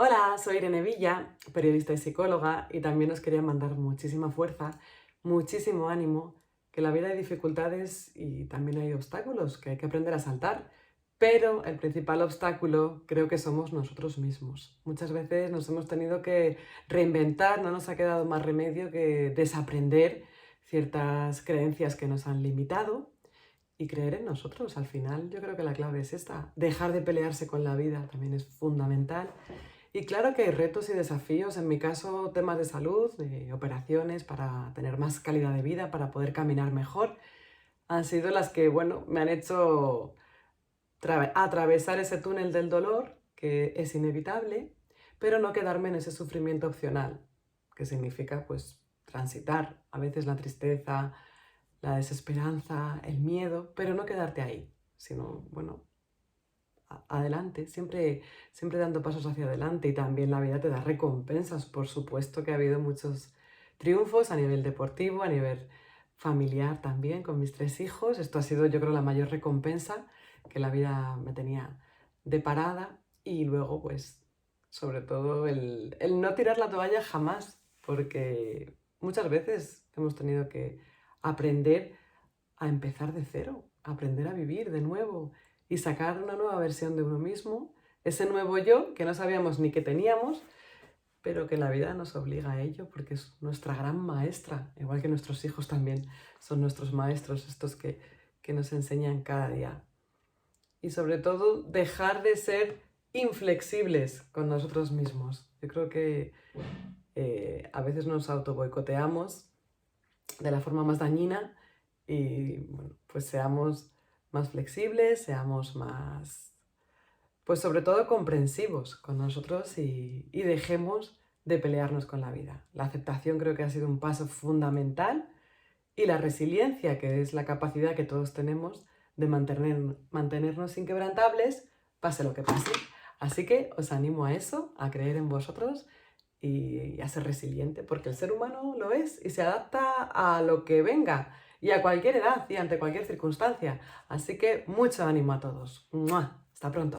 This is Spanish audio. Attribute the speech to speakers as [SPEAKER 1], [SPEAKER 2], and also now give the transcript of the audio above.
[SPEAKER 1] Hola, soy Irene Villa, periodista y psicóloga, y también os quería mandar muchísima fuerza, muchísimo ánimo, que en la vida hay dificultades y también hay obstáculos que hay que aprender a saltar, pero el principal obstáculo creo que somos nosotros mismos. Muchas veces nos hemos tenido que reinventar, no nos ha quedado más remedio que desaprender ciertas creencias que nos han limitado y creer en nosotros. Al final yo creo que la clave es esta, dejar de pelearse con la vida también es fundamental. Y claro que hay retos y desafíos, en mi caso temas de salud, de operaciones para tener más calidad de vida, para poder caminar mejor, han sido las que, bueno, me han hecho atravesar ese túnel del dolor, que es inevitable, pero no quedarme en ese sufrimiento opcional, que significa pues transitar a veces la tristeza, la desesperanza, el miedo, pero no quedarte ahí, sino, bueno, adelante, siempre dando pasos hacia adelante, y también la vida te da recompensas. Por supuesto que ha habido muchos triunfos a nivel deportivo, a nivel familiar también, con mis 3 hijos. Esto ha sido, yo creo, la mayor recompensa que la vida me tenía deparada. Y luego, pues, sobre todo el no tirar la toalla jamás, porque muchas veces hemos tenido que aprender a empezar de cero, aprender a vivir de nuevo y sacar una nueva versión de uno mismo, ese nuevo yo que no sabíamos ni que teníamos, pero que la vida nos obliga a ello porque es nuestra gran maestra, igual que nuestros hijos también son nuestros maestros, estos que nos enseñan cada día. Y sobre todo, dejar de ser inflexibles con nosotros mismos. Yo creo que a veces nos auto boicoteamos de la forma más dañina y bueno, pues seamos más flexibles, seamos más, pues sobre todo comprensivos con nosotros y dejemos de pelearnos con la vida. La aceptación creo que ha sido un paso fundamental, y la resiliencia, que es la capacidad que todos tenemos de mantenernos inquebrantables, pase lo que pase. Así que os animo a eso, a creer en vosotros y a ser resiliente, porque el ser humano lo es y se adapta a lo que venga y a cualquier edad y ante cualquier circunstancia. Así que mucho ánimo a todos. ¡Mua! Hasta pronto.